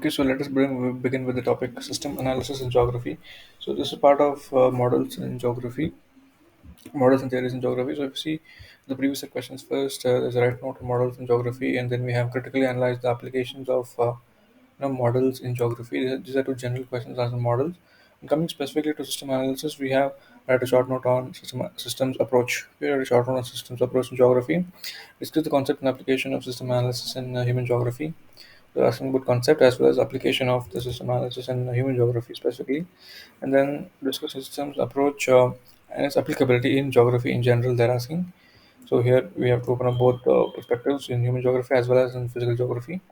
Okay, so let us begin with the topic system analysis in geography. So this is part of models in geography, models and theories in geography. So if you see the previous set questions first, there's a right note on models in geography, and then we have critically analyzed the applications of models in geography. These are two general questions as in models. And coming specifically to system analysis, we have write a short note on systems approach. We write a short note on systems approach in geography. Discuss the concept and application of system analysis in human geography. We're asking about concept as well as application of the system analysis and human geography specifically, and then discuss systems approach and its applicability in geography in general. They're asking. So here we have to open up both perspectives in human geography as well as in physical geography.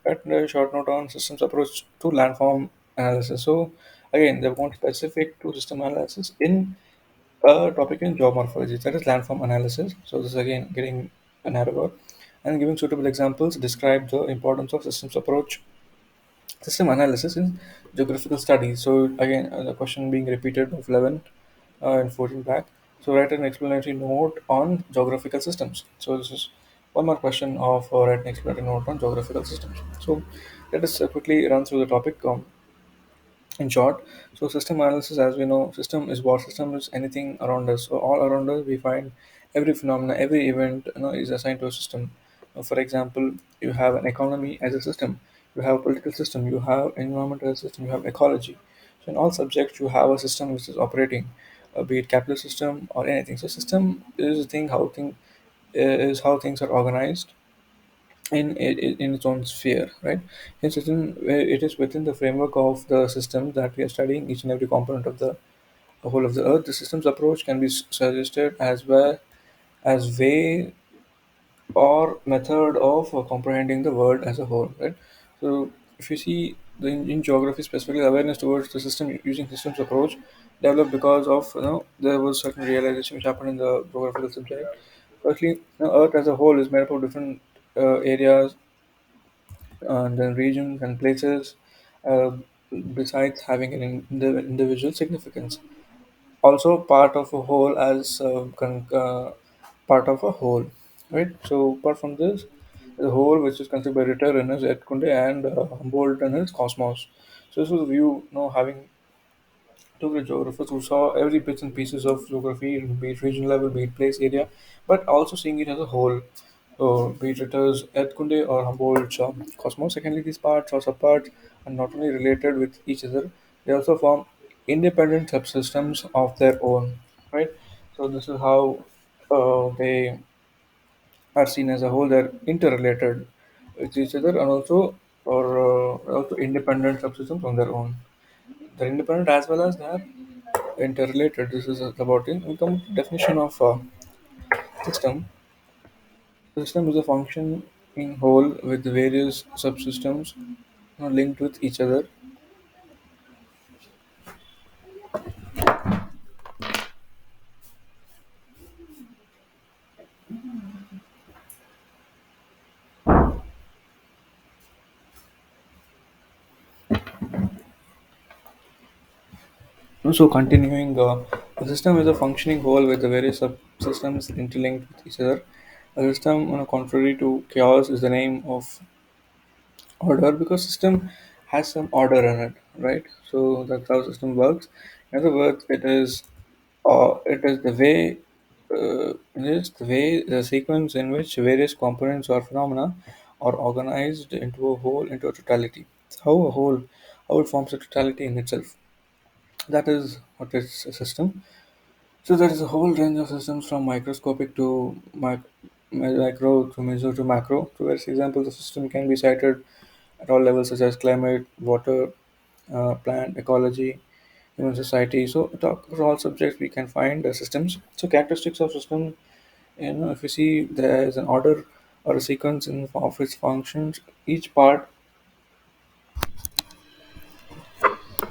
At a short note on systems approach to landform analysis. So again, they've gone specific to system analysis in a topic in geomorphology, that is landform analysis. So this is again getting narrower and giving suitable examples describe the importance of systems approach system analysis in geographical studies. So again, the question being repeated of 11 and 14 back. So write an explanatory note on geographical systems. So this is one more question of write an explanatory note on geographical systems. So let us quickly run through the topic. In short, so system analysis, as we know, system is what system is anything around us. So all around us, we find every phenomena, every event, is assigned to a system. For example, you have an economy as a system, you have a political system, you have environment as a system, you have ecology. So in all subjects, you have a system which is operating, be it capitalist system or anything. So system is the thing how thing is how things are organized in its own sphere, right? It's within, it is within the framework of the system that we are studying each and every component of the whole of the earth. The system's approach can be suggested as well as way or method of comprehending the world as a whole, right? So if you see in geography specifically, awareness towards the system using systems approach developed because of there was certain realization which happened in the geographical subject. Firstly, earth as a whole is made up of different areas and then regions and places, uh, besides having an individual significance. Also, part of a whole as part of a whole, right? So, apart from this, the whole which is considered by Ritter in his Ed Kunde and Humboldt in his Cosmos. So, this was a view, having took the geographers who saw every bits and pieces of geography, be it region level, be it place area, but also seeing it as a whole. So, be it Ritter's Erdkunde or Humboldt's Cosmos. Secondly, these parts or subparts are not only related with each other, they also form independent subsystems of their own, right? So, this is how they are seen as a whole. They're interrelated with each other and also independent subsystems on their own. They're independent as well as they're interrelated. This is about it. We come to definition of system. System is a functioning whole with various subsystems linked with each other. So continuing, a system is a functioning whole with the various subsystems interlinked with each other. A system, contrary to chaos, is the name of order because system has some order in it, right? So that's how system works. In other words, it is the way the sequence in which various components or phenomena are organized into a whole, into a totality. How it forms a totality in itself. That is what is a system. So there is a whole range of systems from microscopic to micro to meso to macro. To various examples of system can be cited at all levels such as climate, water, plant, ecology, human society. So across all subjects we can find systems. So characteristics of system, if you see there is an order or a sequence of its functions, each part,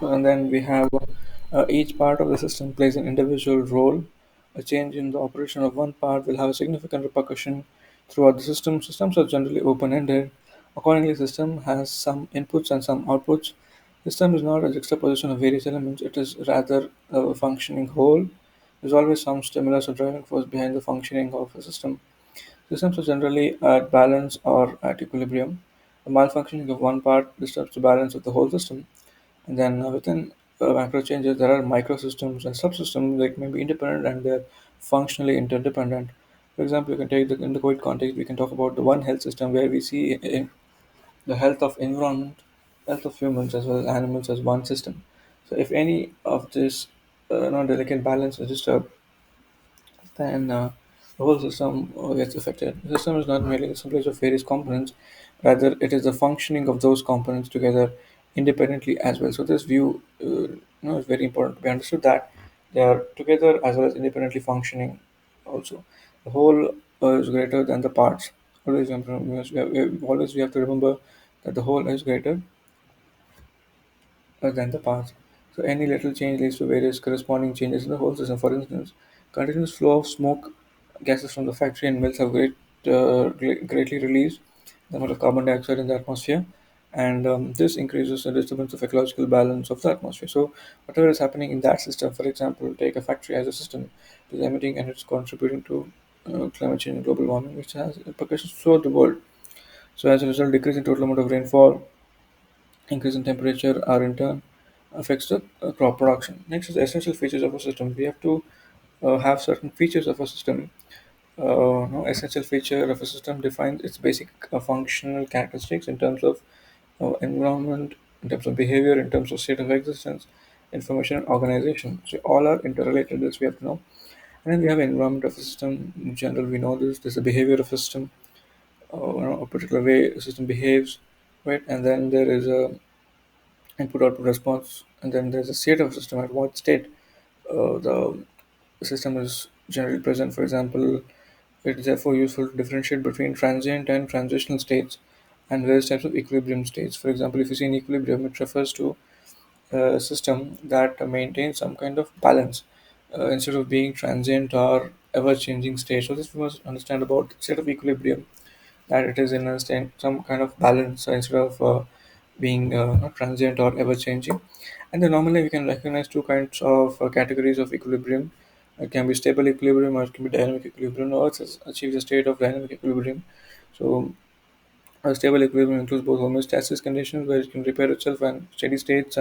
and then we have each part of the system plays an individual role. A change in the operation of one part will have a significant repercussion throughout the system. Systems are generally open-ended. Accordingly, system has some inputs and some outputs. System is not a juxtaposition of various elements. It is rather a functioning whole. There's always some stimulus or driving force behind the functioning of a system. Systems are generally at balance or at equilibrium. The malfunctioning of one part disturbs the balance of the whole system. And then within macro changes, there are microsystems and subsystems that may be independent and they're functionally interdependent. For example, you can take in the COVID context, we can talk about the one health system where we see the health of environment, health of humans as well as animals as one system. So if any of this non-delicate balance is disturbed, then the whole system gets affected. The system is not merely the assemblage of various components, rather it is the functioning of those components together independently as well. So this view is very important to be understood that they are together as well as independently functioning also. The whole is greater than the parts. Always we have to remember that the whole is greater than the past. So any little change leads to various corresponding changes in the whole system. For instance, continuous flow of smoke gases from the factory and mills have greatly released the amount of carbon dioxide in the atmosphere, and this increases the disturbance of ecological balance of the atmosphere. So whatever is happening in that system, for example, take a factory as a system, it is emitting and it's contributing to climate change and global warming, which has repercussions throughout the world. So as a result, decrease in total amount of rainfall, increase in temperature are in turn affects the crop production. Next is the essential features of a system. We have to have certain features of a system. No essential feature of a system defines its basic functional characteristics in terms of environment, in terms of behavior, in terms of state of existence, information, and organization. So all are interrelated. This we have to know. And then we have environment of a system. In general, we know this. There's a behavior of a system. A particular way a system behaves, right? And then there is a input output response, and then there's a state of system. At what state the system is generally present. For example, it is therefore useful to differentiate between transient and transitional states and various types of equilibrium states. For example, if you see an equilibrium, it refers to a system that maintains some kind of balance instead of being transient or ever changing state. So this we must understand about state of equilibrium, that it is in a some kind of balance instead of being not transient or ever changing. And then normally we can recognize two kinds of categories of equilibrium. It can be stable equilibrium or it can be dynamic equilibrium. Now Earth achieves a state of dynamic equilibrium. So a stable equilibrium includes both homeostasis conditions where it can repair itself and steady states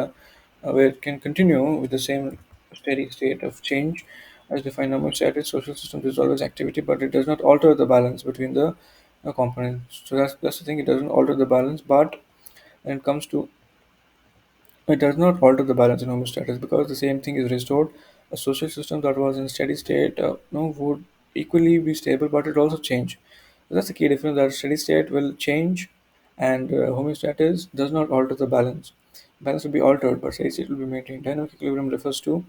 where it can continue with the same steady state of change. As defined homeostatic social systems is always activity, but it does not alter the balance between the components. So that's the thing. It doesn't alter the balance, but when it comes to it does not alter the balance in homeostasis because the same thing is restored. A social system that was in steady state would equally be stable, but it also change. So that's the key difference, that steady state will change and homeostasis does not alter the balance. Balance will be altered, but steady state will be maintained. Dynamic equilibrium refers to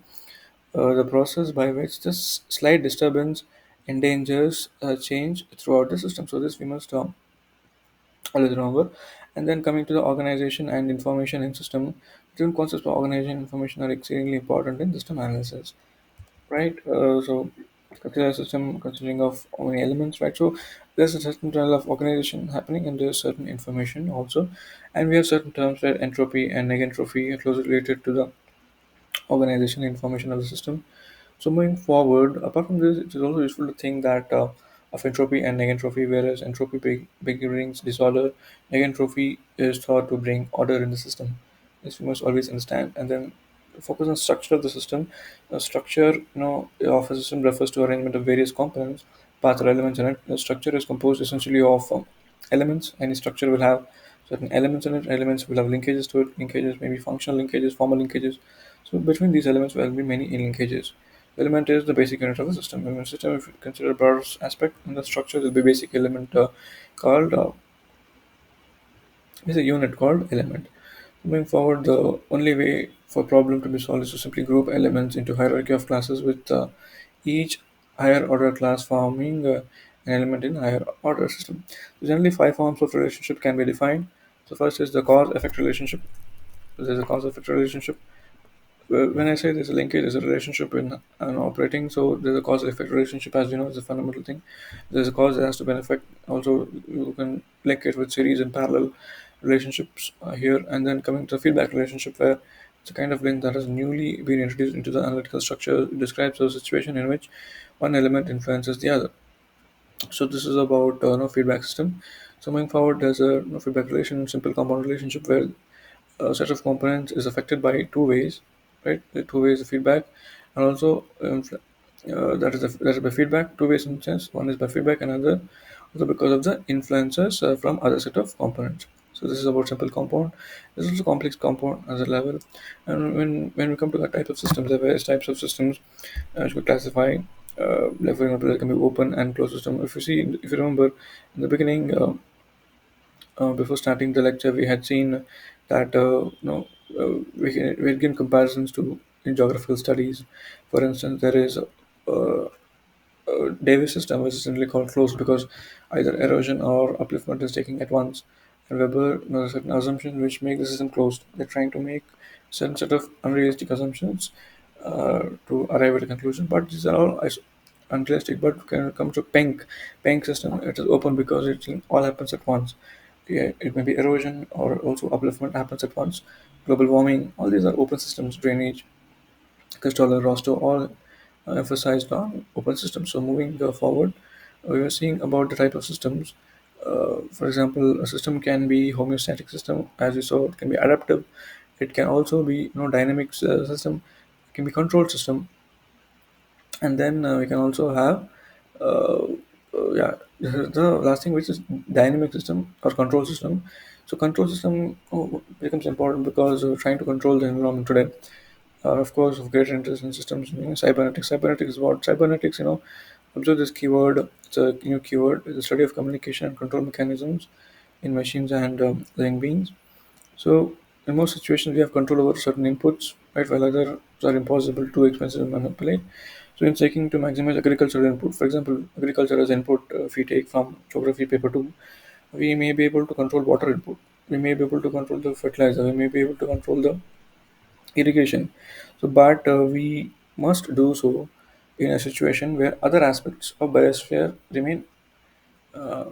the process by which this slight disturbance endangers change throughout the system. So this we must always remember. And then coming to the organization and information in system, different concepts of organization and information are exceedingly important in system analysis, right? So consider a system consisting of how many elements, right? So there's a certain level of organization happening and there's certain information also. And we have certain terms where entropy and negentropy are closely related to the organization information of the system. So moving forward, apart from this, it is also useful to think that of entropy and negentropy, whereas entropy brings disorder, negentropy is thought to bring order in the system. This we must always understand. And then focus on structure of the system. The structure, of a system refers to arrangement of various components, parts or elements in it. The structure is composed essentially of elements. Any structure will have certain elements in it. Elements will have linkages to it. Linkages may be functional linkages, formal linkages. So between these elements will be many linkages. Element is the basic unit of a system. In a system, if you consider a broader aspect, in the structure will be basic element called is a unit called element. Moving forward, the only way for problem to be solved is to simply group elements into hierarchy of classes with each higher order class forming an element in higher order system. So generally, five forms of relationship can be defined. So first is the cause-effect relationship. So there's a cause-effect relationship. When I say there's a linkage, there's a relationship in an operating. So there's a cause-effect relationship, as you know, is a fundamental thing. There's a cause that has to be an effect. Also, you can link it with series and parallel relationships here. And then coming to the feedback relationship, where it's a kind of link that has newly been introduced into the analytical structure. It describes a situation in which one element influences the other. So this is about feedback system. So moving forward, there's a feedback relation, simple compound relationship where a set of components is affected by two ways, right? The two ways of feedback, and also that is by feedback. Two ways in sense. One is by feedback, another also because of the influences from other set of components. So this is about simple compound. This is also complex compound as a level. And when we come to the type of systems, there are various types of systems which we classify. Like for example, there can be open and closed system. If you remember, in the beginning. Before starting the lecture, we had seen that we had given comparisons to in geographical studies. For instance, there is Davis system, which is simply called closed because either erosion or upliftment is taking at once. And Weber knows certain assumptions which make the system closed. They're trying to make certain set of unrealistic assumptions to arrive at a conclusion, but these are all unrealistic. But when it comes to Penck system, it is open because it all happens at once. Yeah, it may be erosion or also upliftment happens at once. Global warming, all these are open systems. Drainage, Castola, Rosto, all emphasized on open systems. So moving forward, we are seeing about the type of systems. For example, a system can be homeostatic system, as you saw. It can be adaptive. It can also be dynamic system. It can be control system, and then we can also have uh, yeah, the last thing, which is dynamic system or control system. So control system becomes important because we're trying to control the environment today. Of course, of greater interest in systems, cybernetics. Cybernetics is what cybernetics, observe this keyword. It's a new keyword. It's the study of communication and control mechanisms in machines and living beings. So in most situations, we have control over certain inputs, right, while others are impossible, too expensive to manipulate. So in seeking to maximize agricultural input, for example, agriculture as input, if we take from geography paper 2, we may be able to control water input. We may be able to control the fertilizer. We may be able to control the irrigation. So, but we must do so in a situation where other aspects of biosphere remain uh,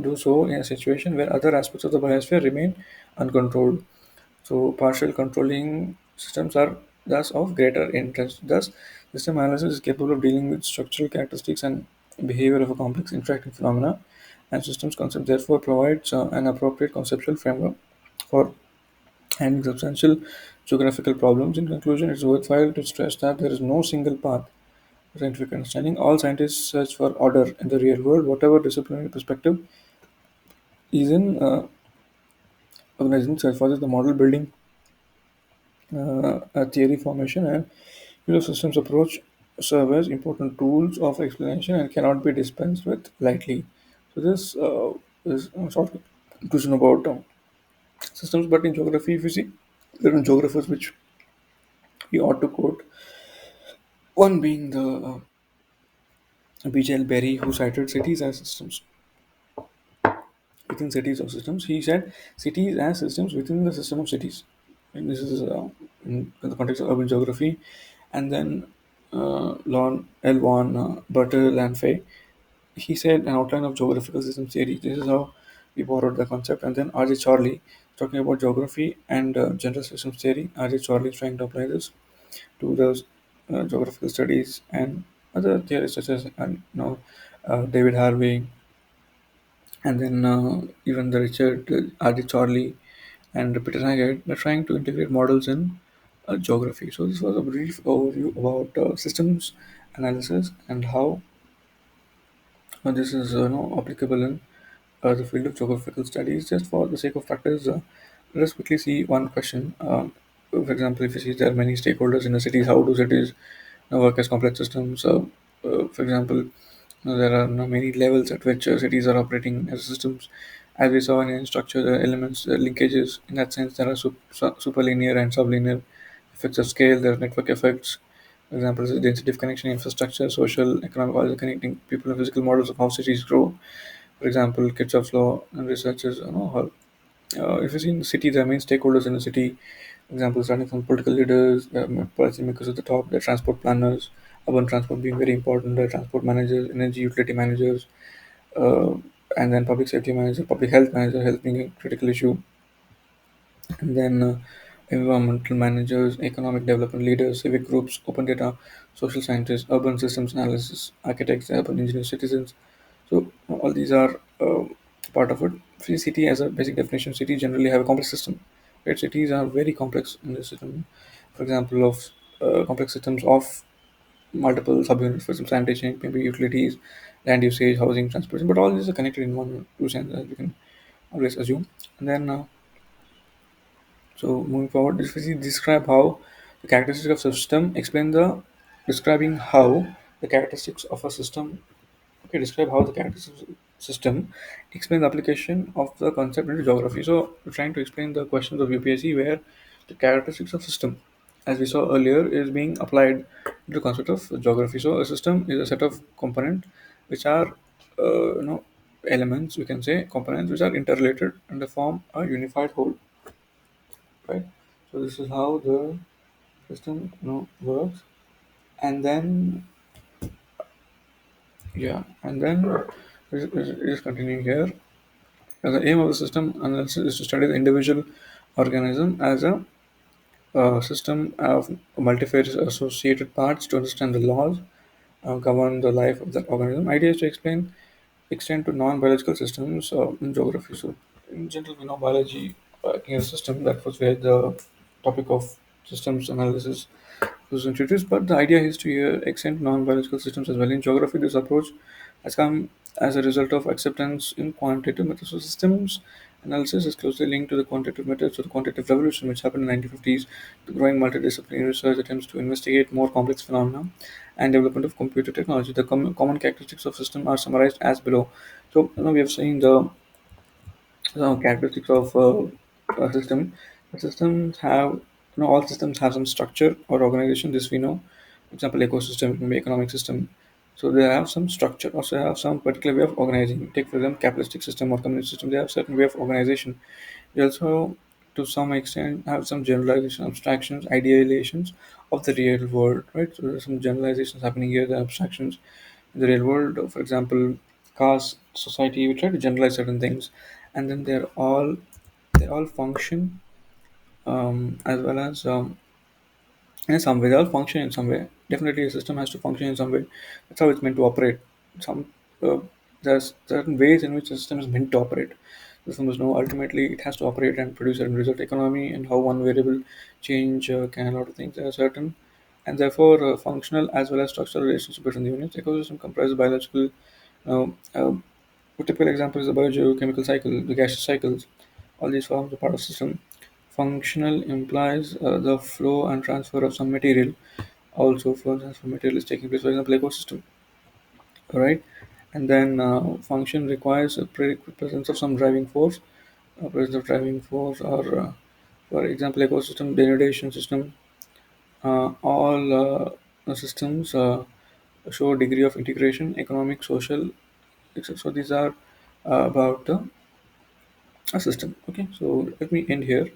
do so in a situation where other aspects of the biosphere remain uncontrolled. So partial controlling systems are thus of greater interest. Thus, system analysis is capable of dealing with structural characteristics and behavior of a complex interacting phenomena, and systems concept therefore provides an appropriate conceptual framework for handling substantial geographical problems. In conclusion, it's worthwhile to stress that there is no single path to scientific understanding. All scientists search for order in the real world, whatever disciplinary perspective is in organizing search for this, the model building, a theory formation, and use of systems approach serve as important tools of explanation and cannot be dispensed with lightly. So this is a sort of conclusion about systems. But in geography, if you see, there are geographers which we ought to quote. One being the B.J.L. Berry, who cited cities as systems within cities of systems. He said cities as systems within the system of cities. And this is in the context of urban geography. And then Lon L. Von Bertalanffy, he said an outline of geographical system theory. This is how we borrowed the concept. And then R.J. Charley, talking about geography and general systems theory. R.J. Charley is trying to apply this to the geographical studies and other theories such as David Harvey, and then even the Richard R.D. Charley and Peter Haggard, they're trying to integrate models in geography. So this was a brief overview about systems analysis and how this is applicable in the field of geographical studies. Just for the sake of practice, let us quickly see one question. For example, if you see there are many stakeholders in the cities, how do cities work as complex systems? For example, there are many levels at which cities are operating as systems. As we saw in structure, the elements, linkages. In that sense, there are superlinear and sublinear effects of scale. There are network effects. For example, the density of connection, infrastructure, social, economic, all the connecting people and physical models of how cities grow. For example, Kirchhoff's law and researchers, how if you see in the city, the main stakeholders in the city, examples starting from political leaders, policymakers at the top, the transport planners, urban transport being very important, the transport managers, energy utility managers, uh, and then public safety manager, public health manager, health being a critical issue, and then environmental managers, economic development leaders, civic groups, open data, social scientists, urban systems analysis, architects, urban engineers, citizens. So all these are part of it. See, city as a basic definition, cities generally have a complex system. Right? Cities are very complex in the system. For example, of complex systems of multiple subunits, for example, sanitation, maybe utilities, land usage, housing, transportation, but all these are connected in one two sense, as we can always assume. And then so moving forward, this is describe how the characteristics of system explain the describing how the characteristics of a system. Okay, describe how the characteristics of system explain the application of the concept into geography. So we're trying to explain the questions of UPSC where the characteristics of system, as we saw earlier, is being applied to the concept of geography. So a system is a set of components which are elements, we can say components which are interrelated and they form a unified whole, right? So this is how the system works. And then yeah, and then just continuing here. The aim of the system analysis is to study the individual organism as a system of multifarious associated parts to understand the laws govern the life of the organism. Idea is to extend to non-biological systems in geography. So, in general, we know biology is a system. That was where the topic of systems analysis was introduced. But the idea is to extend non-biological systems as well. In geography, this approach has come as a result of acceptance in quantitative methods. So, systems analysis is closely linked to the quantitative methods. So, the quantitative revolution, which happened in the 1950s, the growing multidisciplinary research attempts to investigate more complex phenomena and development of computer technology. The common characteristics of system are summarized as below. So, we have seen the characteristics of a system. The systems have, all systems have some structure or organization. This we know. For example, ecosystem, maybe economic system. So they have some structure, also have some particular way of organizing. Take for example, capitalistic system or communist system. They have certain way of organization. They also, to some extent, have some generalization, abstractions, idealizations of the real world. Right. So there's some generalizations happening here. The abstractions in the real world. For example, caste, society. We try to generalize certain things, and then they all function as well as in some way. They all function in some way. Definitely, a system has to function in some way. That's how it's meant to operate. Some uh, there's certain ways in which the system is meant to operate. The system is no. Ultimately, it has to operate and produce a result. Economy and how one variable change can a lot of things. There are certain and therefore functional as well as structural relationships between the units. Ecosystem comprises biological. A typical example is the biogeochemical cycle, the gaseous cycles. All these forms are part of system. Functional implies the flow and transfer of some material. Also, flow and transfer of material is taking place. For example, ecosystem, right? And then function requires a prerequisite presence of some driving force. Presence of driving force, or for example, ecosystem denudation system. All systems show a degree of integration, economic, social, etc. So these are about a system. Okay, so let me end here.